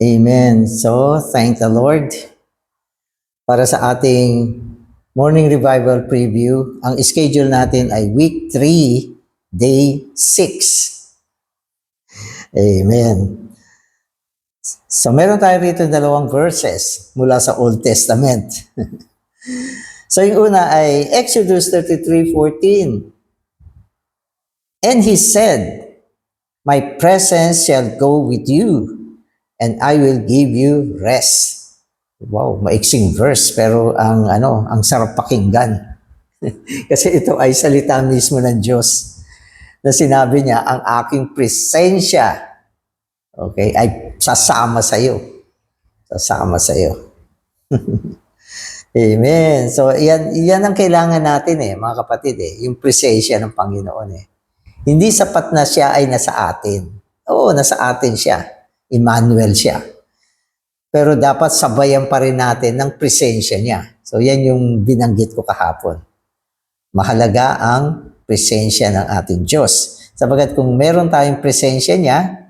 Amen. So, thank the Lord. Para sa ating morning revival preview, ang schedule natin ay week 3, day 6. Amen. So, meron tayo rito dalawang verses mula sa Old Testament. So, yung una ay Exodus 33:14. And he said, "My presence shall go with you, and I will give you rest." Wow, maiksing verse pero ang sarap pakinggan. Kasi ito ay salita mismo ng Diyos na sinabi niya, ang aking presensya, okay, ay sasama sa iyo. Sasama sa iyo. Amen. So, yan ang kailangan natin mga kapatid yung presensya ng Panginoon Hindi sapat na siya ay nasa atin. Oo, nasa atin siya. Emmanuel siya. Pero dapat sabayan pa rin natin ng presensya niya. So yan yung binanggit ko kahapon. Mahalaga ang presensya ng ating Diyos. Sabagat kung meron tayong presensya niya,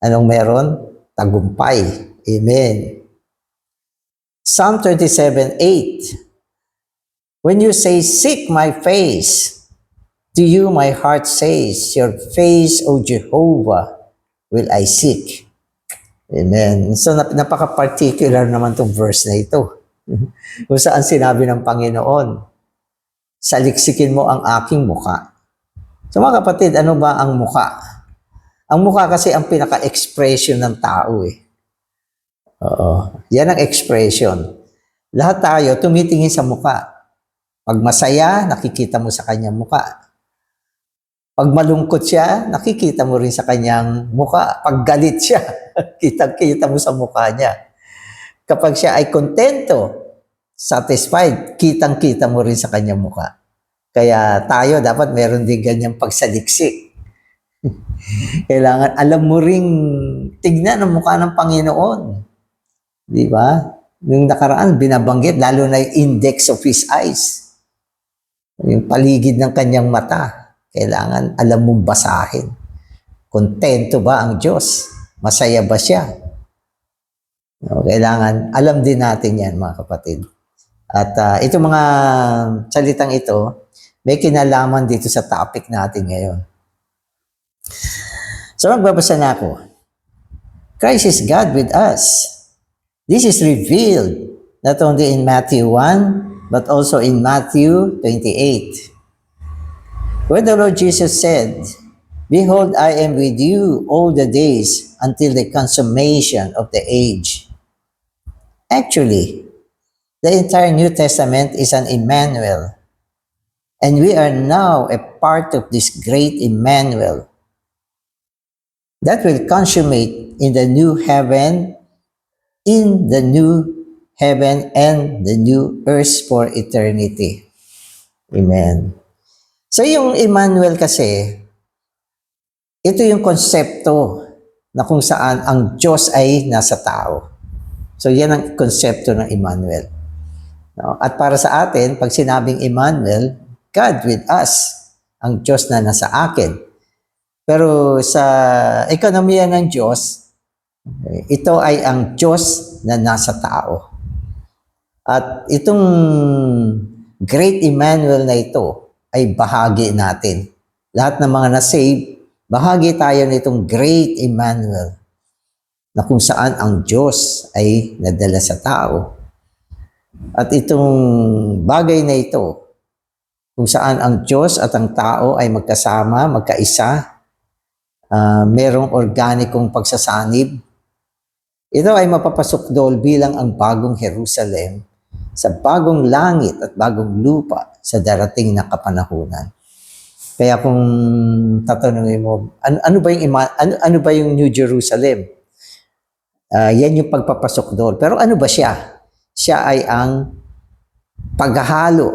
anong meron? Tagumpay. Amen. Psalm 27:8. When you say, "Seek my face," to you my heart says, "Your face, O Jehovah, will I seek." Amen. So napaka-particular naman itong verse na ito. Kung saan sinabi ng Panginoon, saliksikin mo ang aking muka. So mga kapatid, ano ba ang muka? Ang muka kasi ang pinaka-expression ng tao Oo. Yan ang expression. Lahat tayo tumitingin sa muka. Pag masaya, nakikita mo sa kanyang muka. Pag malungkot siya, nakikita mo rin sa kanyang muka. Pag galit siya, kita mo sa muka niya. Kapag siya ay kontento, satisfied, kitang-kita mo rin sa kanyang muka. Kaya tayo dapat meron din ganyang pagsaliksik. Kailangan alam mo ring tignan ang mukha ng Panginoon. Di ba? Yung nakaraan, binabanggit, lalo na yung index of his eyes. Yung paligid ng kanyang mata. Kailangan alam mong basahin. Kontento ba ang Diyos? Masaya ba siya? Kailangan alam din natin yan, mga kapatid. At itong mga salitang ito, may kinalaman dito sa topic natin ngayon. So magbabasa na ako. Christ is God with us. This is revealed not only in Matthew 1, but also in Matthew 28. Where the Lord Jesus said, "Behold, I am with you all the days until the consummation of the age." Actually, the entire New Testament is an Emmanuel. And we are now a part of this great Emmanuel that will consummate in the new heaven and the new earth for eternity. Amen. So yung Emmanuel kasi, ito yung konsepto na kung saan ang Diyos ay nasa tao. So yan ang konsepto ng Emmanuel. At para sa atin, pag sinabing Emmanuel, God with us, ang Diyos na nasa akin. Pero sa ekonomiya ng Diyos, ito ay ang Diyos na nasa tao. At itong great Emmanuel na ito ay bahagi natin. Lahat ng mga na-save, bahagi tayo nitong great Emmanuel na kung saan ang Diyos ay nadala sa tao. At itong bagay na ito, kung saan ang Diyos at ang tao ay magkasama, magkaisa, merong organikong pagsasanib, ito ay mapapasukdol bilang ang bagong Jerusalem sa bagong langit at bagong lupa sa darating na kapanahunan. Kaya kung tatanungin mo, ano ba yung New Jerusalem? Yan yung pagpapasukdol. Pero ano ba siya? Siya ay ang paghahalo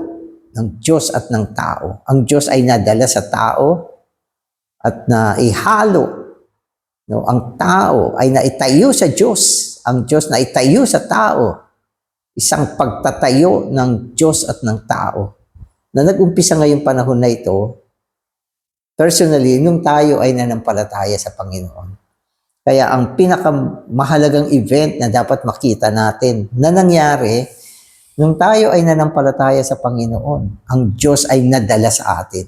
ng Diyos at ng tao. Ang Diyos ay nadala sa tao at naihalo. Ang tao ay naitayo sa Diyos. Ang Diyos naitayo sa tao. Isang pagtatayo ng Diyos at ng tao. Na nag-umpisa ngayong panahon na ito, personally, nung tayo ay nanampalataya sa Panginoon. Kaya ang pinakamahalagang event na dapat makita natin na nangyari, nung tayo ay nanampalataya sa Panginoon, ang Diyos ay nadala sa atin.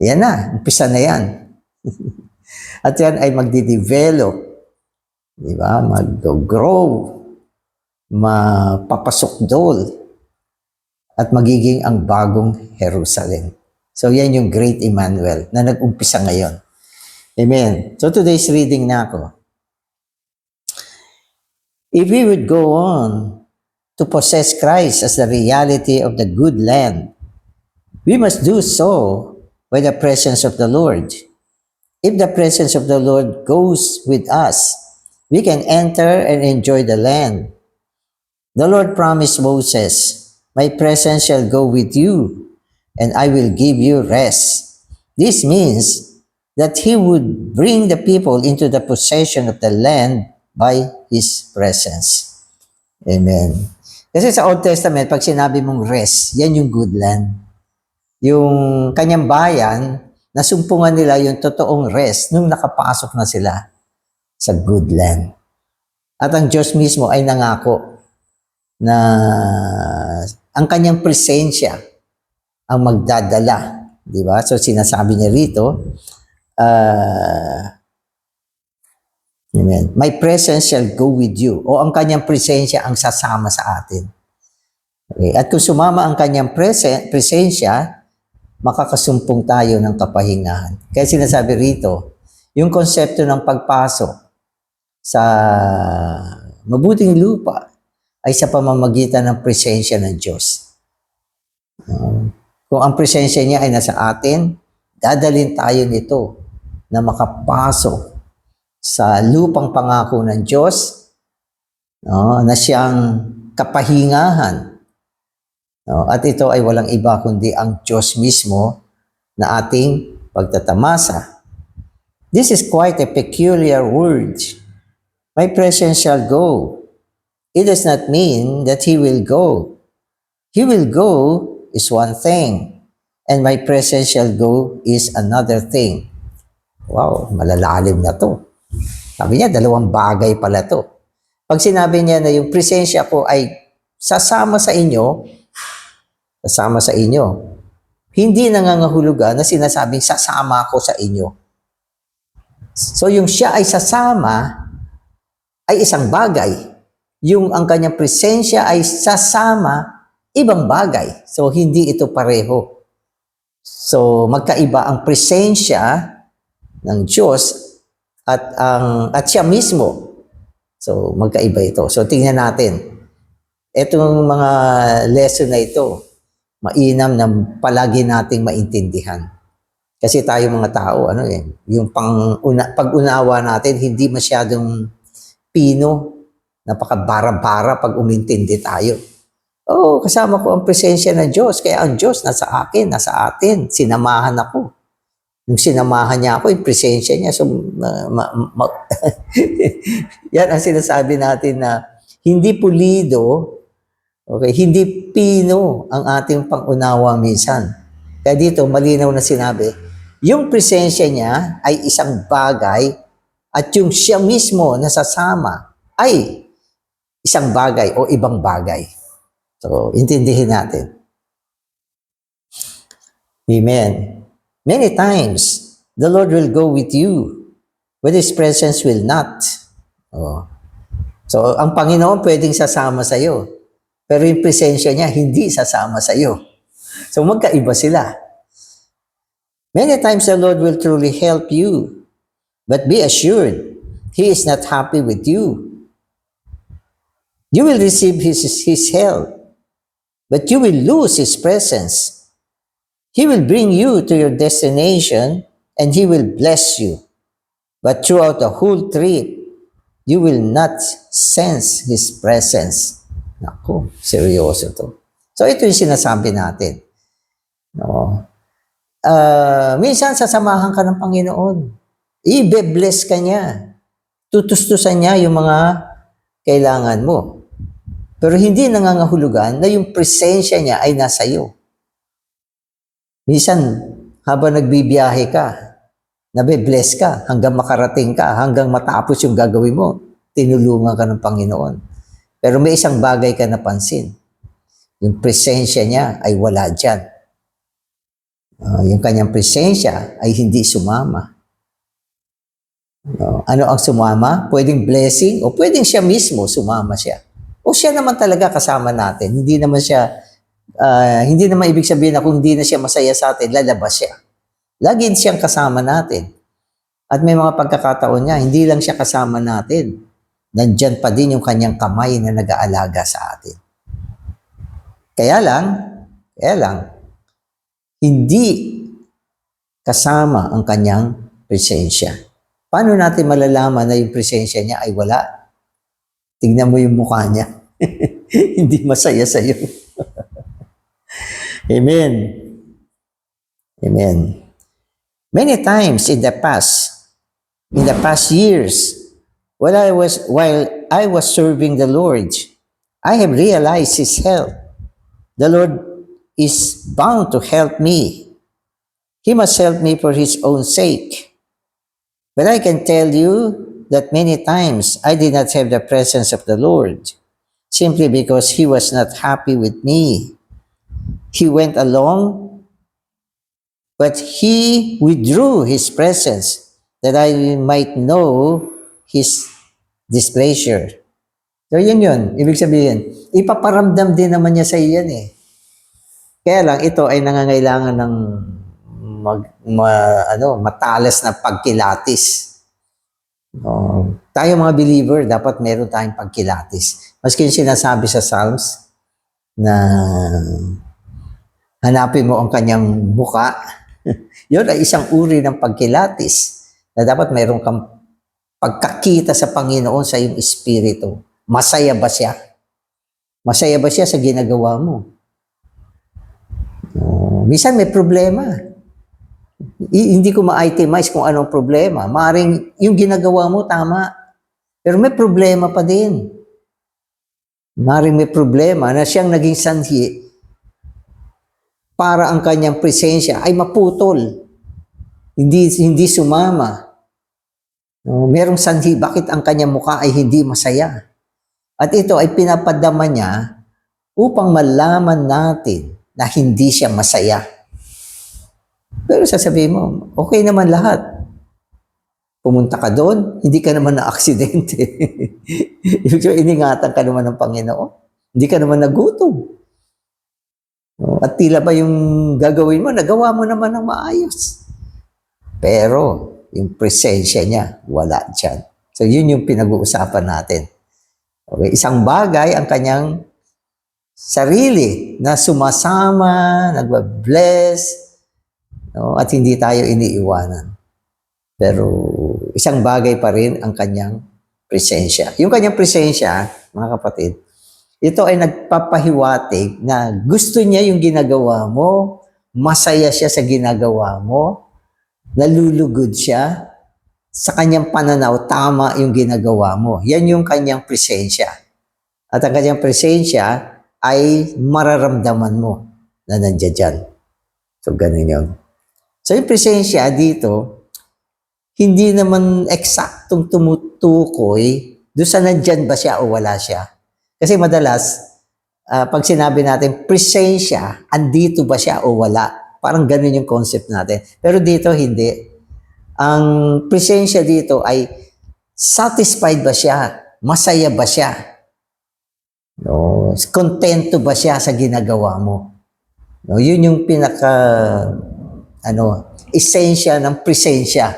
Yan na, umpisa na yan. At yan ay magdi-develop, di ba? Mag-grow, mapapasukdol, at magiging ang bagong Jerusalem. So yan yung Great Emmanuel na nag-umpisa ngayon. Amen. So today's reading na ako. If we would go on to possess Christ as the reality of the good land, we must do so by the presence of the Lord. If the presence of the Lord goes with us, we can enter and enjoy the land. The Lord promised Moses, "My presence shall go with you, and I will give you rest." This means that He would bring the people into the possession of the land by His presence. Amen. Kasi sa Old Testament, pag sinabi mong rest, yan yung good land. Yung kanyang bayan, nasumpungan nila yung totoong rest nung nakapasok na sila sa good land. At ang Diyos mismo ay nangako na ang kanyang presensya ang magdadala. Di ba? So sinasabi niya rito, amen, "My presence shall go with you." O ang kanyang presensya ang sasama sa atin. Okay. At kung sumama ang kanyang presensya, makakasumpong tayo ng kapahingahan. Kaya sinasabi rito, yung konsepto ng pagpasok sa mabuting lupa ay sa pamamagitan ng presensya ng Diyos. Kung ang presensya niya ay nasa atin, dadalhin tayo nito na makapasok sa lupang pangako ng Diyos, na siyang kapahingahan. At ito ay walang iba kundi ang Diyos mismo na ating pagtatamasa. This is quite a peculiar word. "My presence shall go." It does not mean that He will go. He will go is one thing, and my presence shall go is another thing. Wow, malalalim na to. Sabi niya, dalawang bagay pala to. Pag sinabi niya na yung presensya ko ay sasama sa inyo, hindi nangangahulugan na sinasabing sasama ako sa inyo. So yung siya ay sasama ay isang bagay. Yung ang kanyang presensya ay sasama, ibang bagay. So hindi ito pareho. So magkaiba ang presensya ng Diyos at siya mismo. So magkaiba ito. So tingnan natin. Itong mga lesson na ito, mainam na palagi nating maintindihan. Kasi tayo mga tao, yung pag-unawa natin, hindi masyadong pino, napakabara-bara pag umintindi tayo. Kasama ko ang presensya ng Diyos, kaya ang Diyos nasa akin, nasa atin, sinamahan ako. Nung sinamahan niya ako, yung presensya niya, so, yan ang sinasabi natin na hindi pulido, okay, hindi pino ang ating pang-unawa minsan. Kaya dito, malinaw na sinabi, yung presensya niya ay isang bagay at yung siya mismo na sasama ay isang bagay o ibang bagay. So, intindihin natin. Amen. Many times, the Lord will go with you, but His presence will not. So, ang Panginoon pwedeng sasama sa iyo, pero yung presensya niya hindi sasama sa iyo. So, magkaiba sila. Many times the Lord will truly help you, but be assured, He is not happy with you. You will receive His help, but you will lose His presence. He will bring you to your destination and He will bless you. But throughout the whole trip, you will not sense His presence. Naku, seryoso to. So ito yung sinasabi natin. Minsan sasamahan ka ng Panginoon. I-bless ka niya. Tutustusan niya yung mga kailangan mo. Pero hindi nangangahulugan na yung presensya niya ay nasa iyo. Minsan, habang nagbibiyahe ka, nabe-bless ka hanggang makarating ka, hanggang matapos yung gagawin mo. Tinulungan ka ng Panginoon. Pero may isang bagay ka napansin. Yung presensya niya ay wala dyan. Yung kanyang presensya ay hindi sumama. Ano ang sumama? Pwedeng blessing o pwedeng siya mismo sumama siya. O siya naman talaga kasama natin. Hindi naman ibig sabihin na kung hindi na siya masaya sa atin, lalabas siya. Lagi siyang kasama natin. At may mga pagkakataon niya, hindi lang siya kasama natin. Nandyan pa din yung kanyang kamay na nag-aalaga sa atin. Kaya lang, hindi kasama ang kanyang presensya. Paano natin malalaman na yung presensya niya ay wala? Tignan mo yung mukha niya. Hindi masaya sa iyo. Amen. Amen. Many times in the past years, while I was serving the Lord, I have realized His help. The Lord is bound to help me. He must help me for His own sake. But I can tell you that many times I did not have the presence of the Lord simply because He was not happy with me. He went along, but He withdrew His presence that I might know His displeasure. So yun. Ibig sabihin, ipaparamdam din naman niya sa iyan eh. Kaya lang, ito ay nangangailangan ng matalas na pagkilatis. Tayo mga believer, dapat meron tayong pagkilatis. Maski yung sinasabi sa Psalms na hanapin mo ang kanyang muka, yun ay isang uri ng pagkilatis na dapat meron kang pagkakita sa Panginoon sa iyong espiritu. Masaya ba siya? Masaya ba siya sa ginagawa mo? Minsan may problema. Hindi ko ma-itemize kung anong problema. Maaring yung ginagawa mo tama, pero may problema pa din. Maaring may problema na siyang naging sanhi para ang kanyang presensya ay maputol. Hindi sumama. Merong sanhi bakit ang kanyang mukha ay hindi masaya. At ito ay pinapadama niya upang malaman natin na hindi siya masaya. Pero sasabihin mo, okay naman lahat. Pumunta ka doon, hindi ka naman na-aksidente. Iningatan ka naman ng Panginoon. Hindi ka naman nagutom. At tila ba yung gagawin mo, nagawa mo naman ng maayos. Pero yung presensya niya, wala dyan. So yun yung pinag-uusapan natin. Okay, isang bagay ang kanyang sarili na sumasama, nagba-bless, at hindi tayo iniiwanan. Pero isang bagay pa rin ang kanyang presensya. Yung kanyang presensya, mga kapatid, ito ay nagpapahiwatig na gusto niya yung ginagawa mo, masaya siya sa ginagawa mo, nalulugod siya, sa kanyang pananaw, tama yung ginagawa mo. Yan yung kanyang presensya. At ang kanyang presensya ay mararamdaman mo na nandiyan dyan. So, ganun yun. So, yung presensya dito, hindi naman eksaktong tumutukoy doon sa nandyan ba siya o wala siya. Kasi madalas, pag sinabi natin, presensya, andito ba siya o wala? Parang ganun yung concept natin. Pero dito, hindi. Ang presensya dito ay satisfied ba siya? Masaya ba siya? Kontento ba siya sa ginagawa mo? Yun yung esensya ng presensya.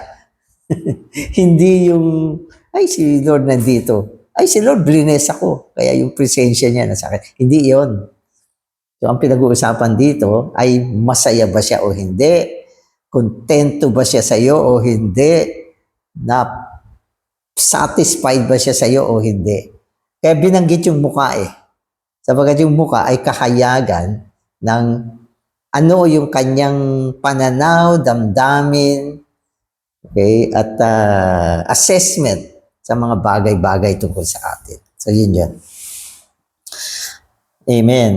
Hindi yung, ay si Lord nandito. Ay si Lord blines ako. Kaya yung presensya niya nasa akin. Hindi yon. So ang pinag-uusapan dito ay masaya ba siya o hindi? Kontento ba siya sa iyo o hindi? Na satisfied ba siya sa iyo o hindi? Kaya binanggit yung mukha eh. Sabagat yung mukha ay kahayagan ng ano yung kanyang pananaw, damdamin, okay, at assessment sa mga bagay-bagay tungkol sa atin. So yun yun. Amen.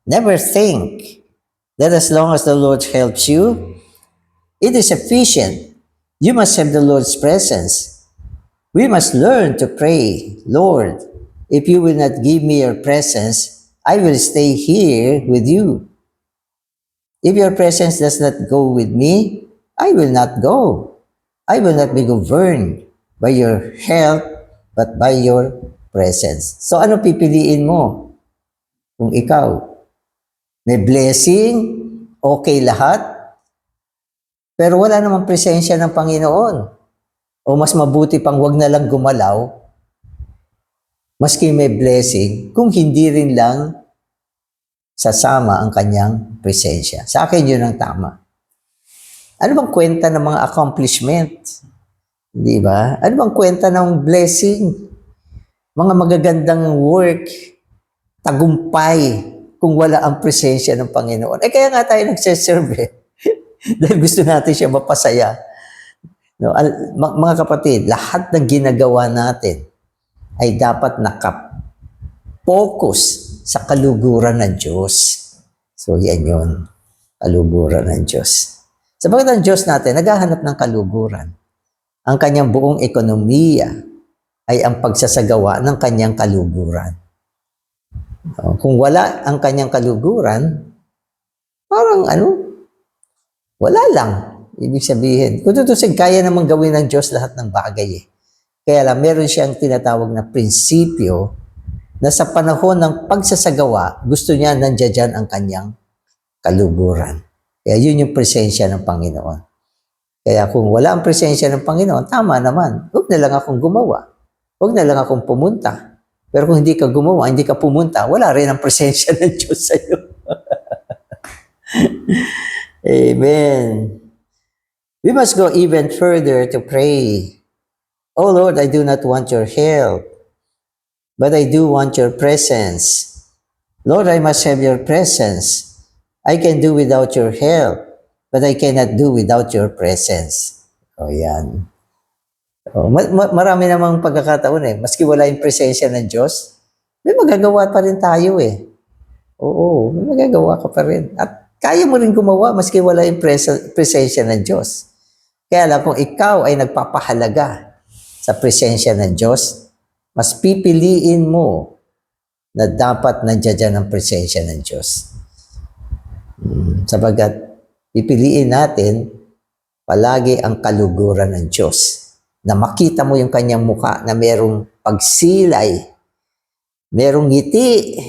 Never think that as long as the Lord helps you, it is sufficient You must have the Lord's presence. We must learn to pray, Lord, if you will not give me your presence, I will stay here with you. If your presence does not go with me, I will not go. I will not be governed by your help, but by your presence. So ano pipiliin mo? Kung ikaw, may blessing, okay lahat, pero wala namang presensya ng Panginoon. O mas mabuti pang wag na lang gumalaw, maski may blessing, kung hindi rin lang sasama ang kanyang presensya. Sa akin yun ang tama. Ano bang kwenta ng mga accomplishment? Di ba? Ano bang kwenta ng blessing? Mga magagandang work, tagumpay, kung wala ang presensya ng Panginoon. Kaya nga tayo nagsiserve eh. Dahil gusto natin siya mapasaya. No, mga kapatid, lahat ng ginagawa natin ay dapat nakap-focus sa kaluguran ng Diyos. So yan yun, kaluguran ng Diyos. Sabagat ang Diyos natin, naghahanap ng kaluguran. Ang kanyang buong ekonomiya ay ang pagsasagawa ng kanyang kaluguran. Kung wala ang kanyang kaluguran, parang wala lang. Ibig sabihin, kung tutusin, kaya namang gawin ng Diyos lahat ng bagay eh. Kaya lang, meron siyang tinatawag na prinsipyo na sa panahon ng pagsasagawa, gusto niya nandiyan ang kanyang kaluguran. Kaya yun yung presensya ng Panginoon. Kaya kung wala ang presensya ng Panginoon, tama naman. Huwag na lang akong gumawa. Huwag na lang akong pumunta. Pero kung hindi ka gumawa, hindi ka pumunta, wala rin ang presensya ng Diyos sa iyo. Amen. We must go even further to pray. Oh Lord, I do not want your help, but I do want your presence. Lord, I must have your presence. I can do without your help, but I cannot do without your presence. O yan. Marami namang pagkakataon eh. Maski wala yung presensya ng Diyos, may magagawa pa rin tayo eh. Oo, may magagawa ka pa rin. At kaya mo rin gumawa maski wala yung presensya ng Diyos. Kaya lang kung ikaw ay nagpapahalaga sa presensya ng Diyos, mas pipiliin mo na dapat nandiyan ang presensya ng Diyos. Sabagat pipiliin natin palagi ang kaluguran ng Diyos. Na makita mo yung kanyang mukha na merong pagsilay, merong ngiti,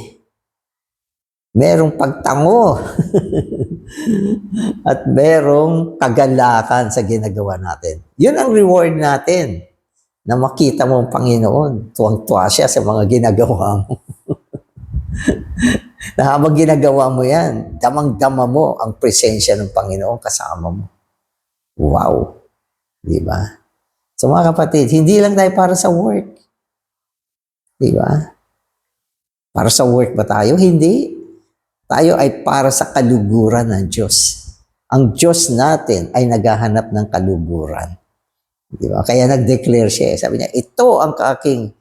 merong pagtango, at merong kagalakan sa ginagawa natin. Yun ang reward natin, na makita mo ang Panginoon. Tuwang-tuwa siya sa mga ginagawa mo. Na habang ginagawa mo yan, damang-dama mo ang presensya ng Panginoon kasama mo. Wow! Di ba? So mga kapatid, hindi lang tayo para sa work. Di ba? Para sa work ba tayo? Hindi. Tayo ay para sa kaluguran ng Diyos. Ang Diyos natin ay naghahanap ng kaluguran. Di ba? Kaya nag-declare siya. Sabi niya, ito ang aking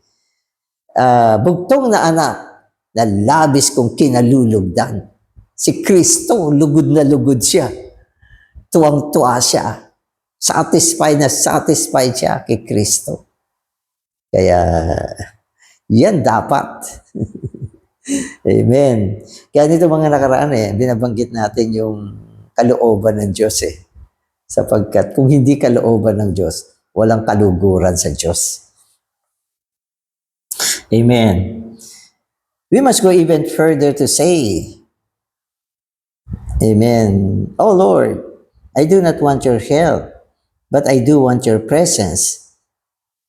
bugtong na anak na labis kong kinalulugdan. Si Kristo, lugod na lugod siya. Tuwang-tuwa siya. Satisfied na satisfied siya kay Kristo. Kaya, yan dapat. Amen. Kaya nito mga nakaraan binabanggit natin yung kalooban ng Diyos Sapagkat kung hindi kalooban ng Diyos, walang kaluguran sa Diyos. Amen. We must go even further to say, Amen. Oh Lord, I do not want your help, but I do want your presence.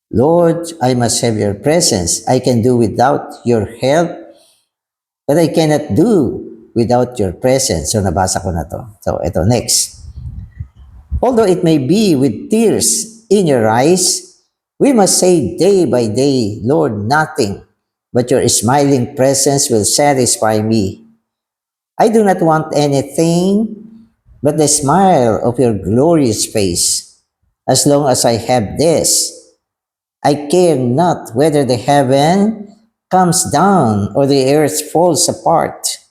Lord, I must have your presence. I can do without your help, but I cannot do without your presence. So, nabasa ko na to. So, ito, next. Although it may be with tears in your eyes, we must say day by day, Lord, nothing but your smiling presence will satisfy me. I do not want anything but the smile of your glorious face. As long as I have this, I care not whether the heaven comes down or the earth falls apart.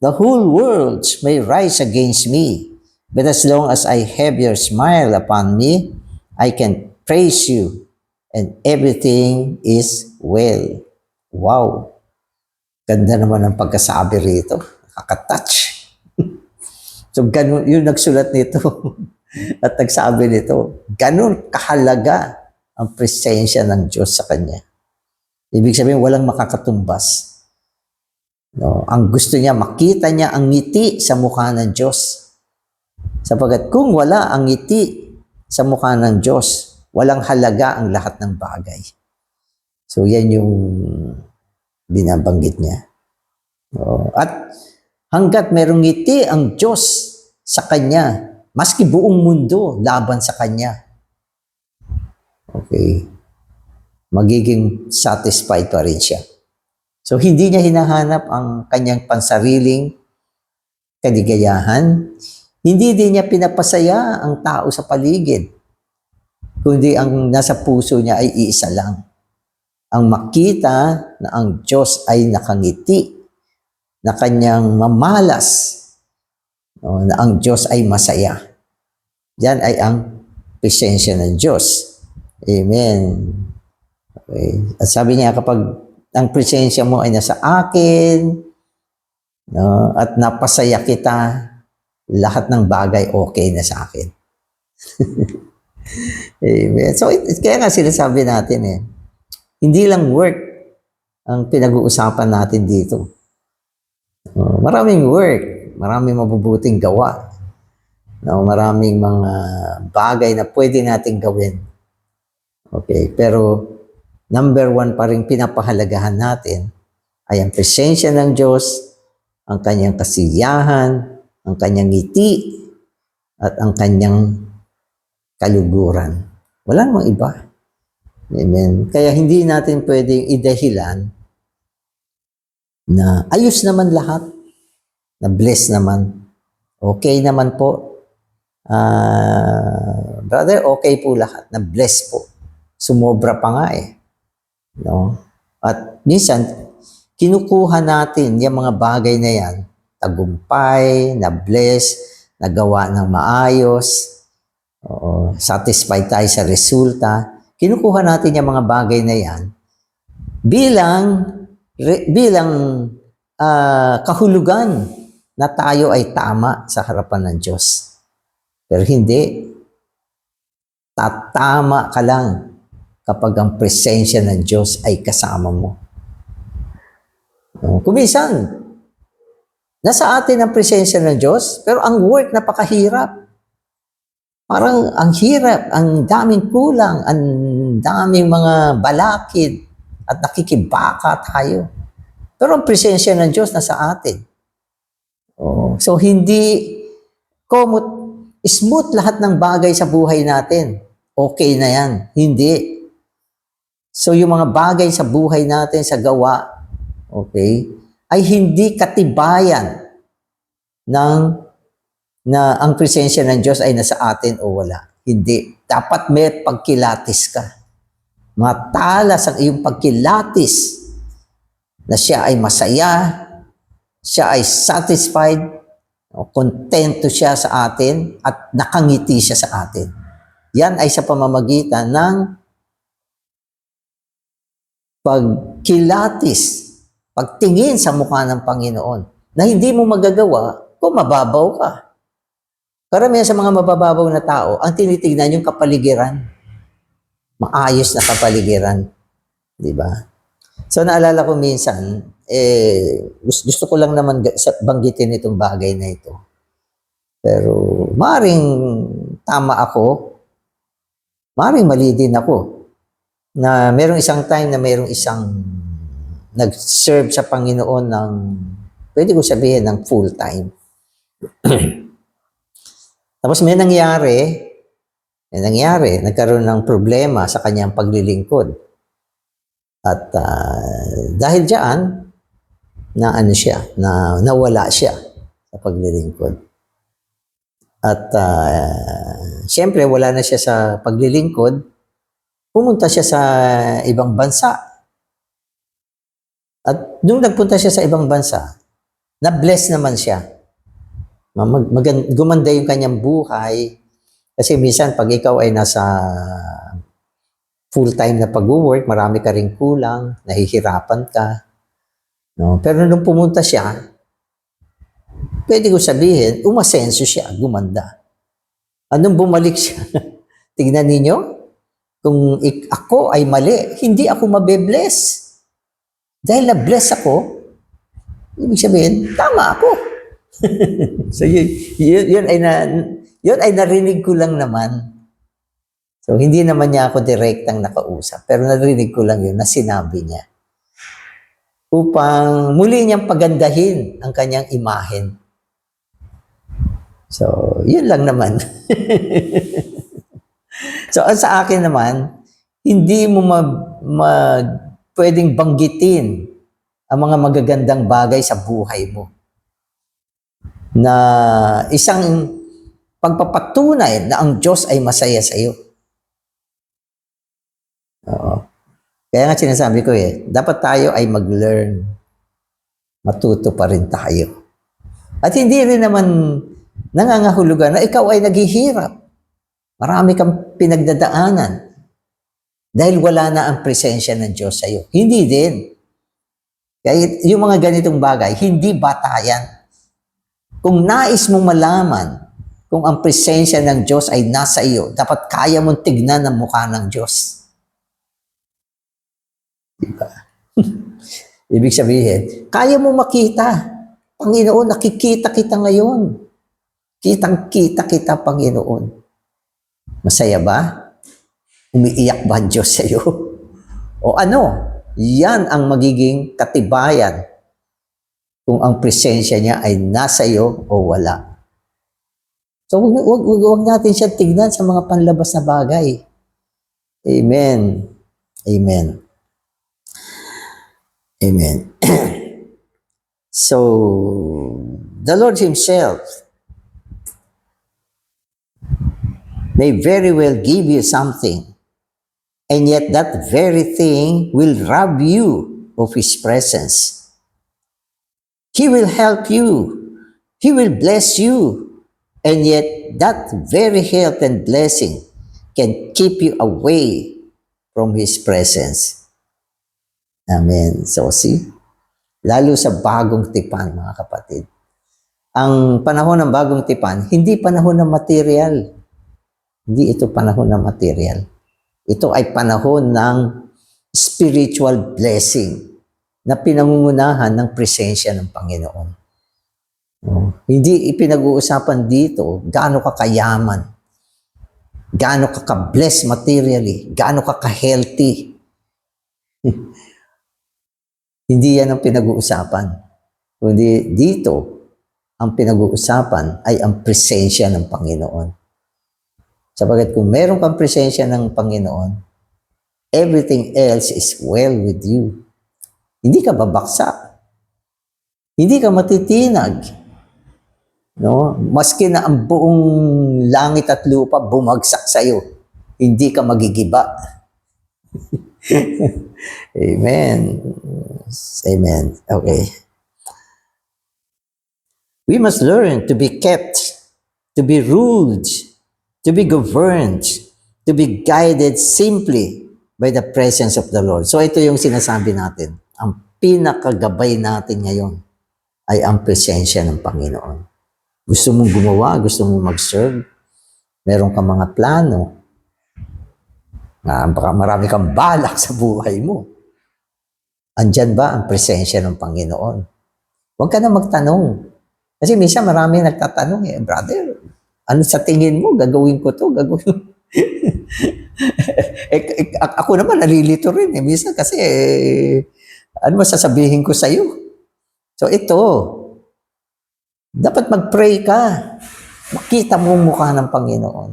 The whole world may rise against me, but as long as I have your smile upon me, I can praise you and everything is well. Wow. Ganda naman ang pagkasabi rito. Nakaka-touch. So, ganun, yung nagsulat nito at nagsabi nito, ganun kahalaga ang presensya ng Diyos sa kanya. Ibig sabihin, walang makakatumbas. No? Ang gusto niya, makita niya ang ngiti sa mukha ng Diyos. Sapagat kung wala ang ngiti sa mukha ng Diyos, walang halaga ang lahat ng bagay. So, yan yung binabanggit niya. No? At hanggat merong ngiti ang Diyos sa Kanya, maski buong mundo laban sa Kanya, okay, magiging satisfied pa rin siya. So, hindi niya hinahanap ang kanyang pansariling kaligayahan. Hindi din niya pinapasaya ang tao sa paligid. Kundi ang nasa puso niya ay iisa lang. Ang makita na ang Diyos ay nakangiti, na kanyang mamalas, na ang Diyos ay masaya. Yan ay ang presensya ng Diyos. Amen. Okay. At sabi niya, kapag ang presensya mo ay nasa akin, no, at napasaya kita, lahat ng bagay okay na sa akin. Amen. So, kaya nga sinasabi natin hindi lang work ang pinag-uusapan natin dito. Maraming work, maraming mabubuting gawa, no, maraming mga bagay na pwede nating gawin. Okay, pero number one pa rin pinapahalagahan natin ay ang presensya ng Diyos, ang kanyang kasiyahan, ang kanyang ngiti, at ang kanyang kaluguran. Wala namang iba. Amen. Kaya hindi natin pwedeng idahilan na ayos naman lahat, na bless naman, okay naman po. Brother, okay po lahat, na bless po. Sumobra pa nga no? At minsan, kinukuha natin yung mga bagay na yan, tagumpay, na bless, nagawa ng maayos, satisfied tayo sa resulta. Kinukuha natin yung mga bagay na yan bilang kahulugan na tayo ay tama sa harapan ng Diyos. Pero hindi. Tatama ka lang kapag ang presensya ng Diyos ay kasama mo. Kuminsan, nasa atin ang presensya ng Diyos, pero ang work napakahirap. Parang ang hirap, ang daming kulang, ang daming mga balakid, at nakikibaka tayo. Pero ang presensya ng Diyos nasa atin. So, hindi smooth lahat ng bagay sa buhay natin. Okay na yan. Hindi. So, yung mga bagay sa buhay natin, sa gawa, okay, ay hindi katibayan na ang presensya ng Diyos ay nasa atin o wala. Hindi. Dapat may pagkilatis ka. Matalas ang iyong pagkilatis na siya ay masaya, siya ay satisfied, kontento siya sa atin, at nakangiti siya sa atin. Yan ay sa pamamagitan ng pagkilatis, pagtingin sa mukha ng Panginoon, na hindi mo magagawa kung mababaw ka. Karamihan sa mga mabababaw na tao, ang tinitignan yung kapaligiran. Maayos na kapaligiran. Di ba? So, naalala ko minsan, gusto ko lang naman banggitin itong bagay na ito. Pero, maring tama ako, maring mali din ako, na merong isang time na merong isang nag-serve sa Panginoon ng, pwede ko sabihin, ng full time. Tapos may nangyari, nagkaroon ng problema sa kanyang paglilingkod. At dahil diyan, nawala siya sa paglilingkod. At siyempre, wala na siya sa paglilingkod, pumunta siya sa ibang bansa. At nung nagpunta siya sa ibang bansa, na-bless naman siya. Gumanda yung kanyang buhay, Kasi minsan, pag ikaw ay nasa full-time na pag-work, marami ka rin kulang, nahihirapan ka. No? Pero nung pumunta siya, pwede ko sabihin, umasenso siya, gumanda. Anong bumalik siya? Tignan ninyo, kung ako ay mali, hindi ako mabe-bless. Dahil na-bless ako, ibig sabihin, tama ako. So yun ay narinig ko lang naman. So hindi naman niya ako direktang nakausap, pero narinig ko lang yun na sinabi niya. Upang muli niyang pagandahin ang kanyang imahen. So, yun lang naman. So, sa akin naman, hindi mo pwedeng banggitin ang mga magagandang bagay sa buhay mo. Na isang pagpapatunay na ang Diyos ay masaya sa iyo. Oo. Kaya nga sinasabi ko dapat tayo ay mag-learn. Matuto pa rin tayo. At hindi rin naman nangangahulugan na ikaw ay naghihirap. Marami kang pinagdadaanan. Dahil wala na ang presensya ng Diyos sa iyo. Hindi din. Kaya yung mga ganitong bagay, hindi batayan. Kung nais mong malaman kung ang presensya ng Diyos ay nasa iyo, dapat kaya mong tignan ang mukha ng Diyos. Diba? Ibig sabihin, kaya mo makita. Panginoon, nakikita kita ngayon. Kitang-kita kita, Panginoon. Masaya ba? Umiiyak ba ang Diyos sa iyo? O ano? Yan ang magiging katibayan kung ang presensya niya ay nasa iyo o wala. So, wag natin siya tignan sa mga panlabas na bagay. Amen. Amen. Amen. So, the Lord Himself may very well give you something, and yet that very thing will rob you of His presence. He will help you. He will bless you, and yet that very help and blessing can keep you away from His presence. Amen. So see, lalo sa bagong tipan, mga kapatid. Ang panahon ng bagong tipan, hindi panahon ng material. Hindi ito panahon ng material. Ito ay panahon ng spiritual blessing na pinangungunahan ng presensya ng Panginoon. Hindi ipinag-uusapan dito gaano ka kayaman, gaano ka ka-bless materially, gaano ka ka-healthy. Hindi yan ang pinag-uusapan. Kundi dito, ang pinag-uusapan ay ang presensya ng Panginoon. Sapagat kung meron kang presensya ng Panginoon, everything else is well with you. Hindi ka babaksak. Hindi ka matitinag. No? Maski na ang buong langit at lupa bumagsak sa iyo, hindi ka magigiba. Amen. Amen. Okay. We must learn to be kept, to be ruled, to be governed, to be guided simply by the presence of the Lord. So ito yung sinasabi natin. Ang pinakagabay natin ngayon ay ang presensya ng Panginoon. Gusto mong gumawa, gusto mong mag-serve, meron kang mga plano, marami kang balak sa buhay mo. Andyan ba ang presensya ng Panginoon? Huwag ka na magtanong. Kasi minsan marami nagtatanong brother, ano sa tingin mo? Gagawin ko to, gagawin. Ako naman nalilito rin minsan kasi ano masasabihin ko sa iyo? So ito, dapat mag-pray ka. Makita mo ang mukha ng Panginoon.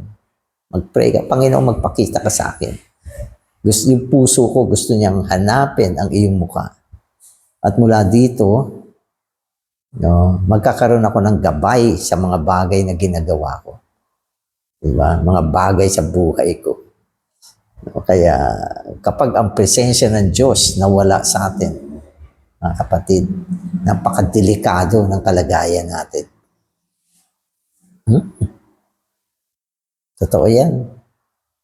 Mag-pray ka. Panginoon, magpakita ka sa akin. Yung puso ko gusto niyang hanapin ang iyong mukha. At mula dito, magkakaroon ako ng gabay sa mga bagay na ginagawa ko. Diba? Mga bagay sa buhay ko. Kaya kapag ang presensya ng Diyos nawala sa atin, mga kapatid, napakadelikado ng kalagayan natin. Totoo yan.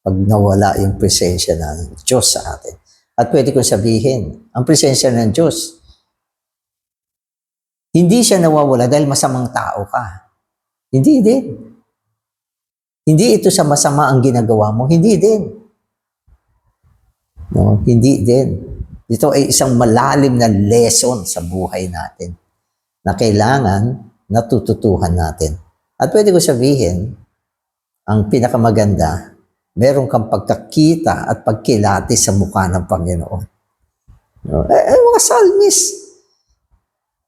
Pag nawala yung presensya ng Diyos sa atin. At pwede kong sabihin, ang presensya ng Diyos, hindi siya nawawala dahil masamang tao ka. Hindi din. Hindi ito sa masama ang ginagawa mo. Hindi din. No, hindi din. Ito ay isang malalim na lesson sa buhay natin na kailangan natututuhan natin. At pwede ko sabihin, ang pinakamaganda, meron kang pagkakita at pagkilati sa mukha ng Panginoon. No? Mga psalmist,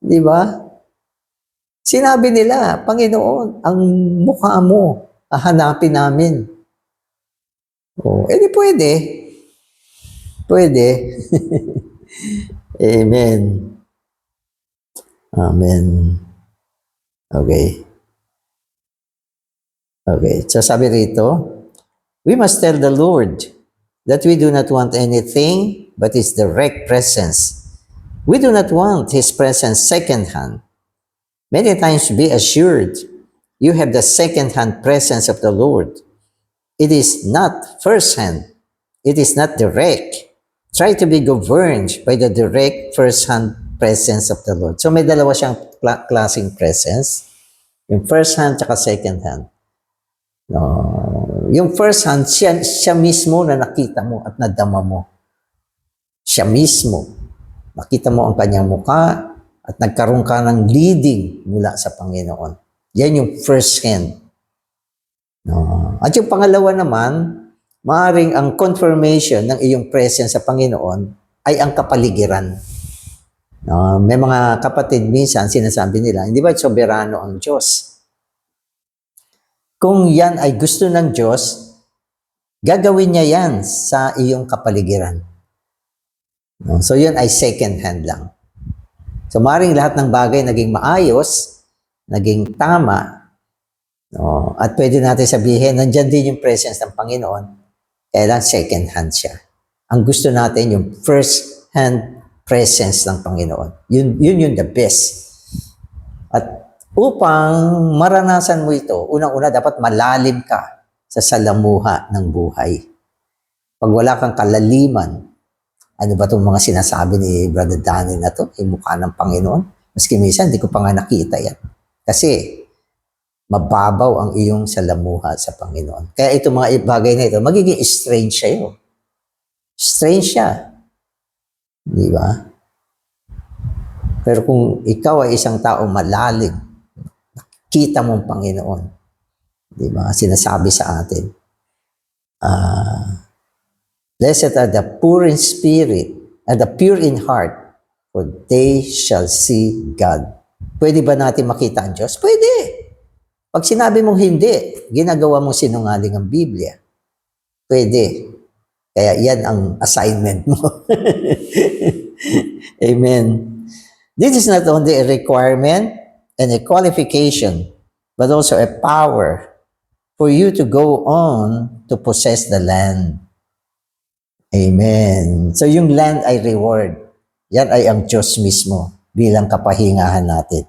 di ba? Sinabi nila, Panginoon, ang mukha mo, hahanapin namin. Di pwede. Pwede. Amen. Amen. Okay. So sabi rito, we must tell the Lord that we do not want anything but His direct presence. We do not want His presence second-hand. Many times be assured you have the second-hand presence of the Lord. It is not first-hand. It is not direct. Try to be governed by the direct first-hand presence of the Lord. So may dalawa siyang klaseng presence. Yung first-hand at second-hand. Yung first-hand, siya mismo na nakita mo at nadama mo. Siya mismo. Nakita mo ang kanyang mukha at nagkaroon ka ng leading mula sa Panginoon. Yan yung first-hand. At yung pangalawa naman, maaaring ang confirmation ng iyong presence sa Panginoon ay ang kapaligiran. May mga kapatid minsan sinasabi nila, hindi ba soberano ang Diyos? Kung yan ay gusto ng Diyos, gagawin niya yan sa iyong kapaligiran. So yun ay second hand lang. So maaaring lahat ng bagay naging maayos, naging tama, at pwede natin sabihin, nandyan din yung presence ng Panginoon, kaya lang second hand siya. Ang gusto natin yung first hand presence ng Panginoon. Yun yung the best. At upang maranasan mo ito, unang-una dapat malalim ka sa salamuha ng buhay. Pag wala kang kalaliman, ano ba itong mga sinasabi ni Brother Danny na to? Yung mukha ng Panginoon. Maski minsan, hindi ko pa nga nakita yan. Kasi, mababaw ang iyong salamuha sa Panginoon. Kaya itong mga bagay na ito, magiging strange sa'yo. Strange siya. Di ba? Pero kung ikaw ay isang tao malalim, nakita mong Panginoon, di ba? Sinasabi sa atin, blessed are the poor in spirit and the pure in heart, for they shall see God. Pwede ba natin makita ang Diyos? Pwede. Pag sinabi mong hindi, ginagawa mong sinungaling ang Biblia. Pwede. Kaya yan ang assignment mo. Amen. This is not only a requirement and a qualification, but also a power for you to go on to possess the land. Amen. So yung land ay reward. Yan ay ang Diyos mismo bilang kapahingahan natin.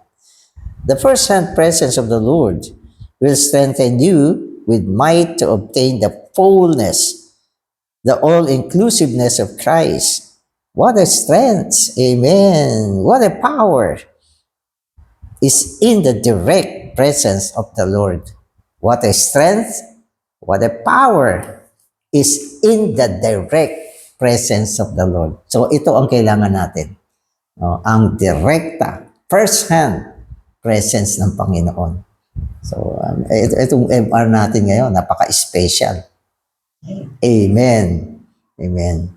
The first-hand presence of the Lord will strengthen you with might to obtain the fullness, the all-inclusiveness of Christ. What a strength! Amen. What a power is in the direct presence of the Lord. What a strength, what a power is in the direct presence of the Lord. So ito ang kailangan natin. Ang direkta, first-hand presence ng Panginoon. So, itong MR natin ngayon, napaka-special. Amen. Amen.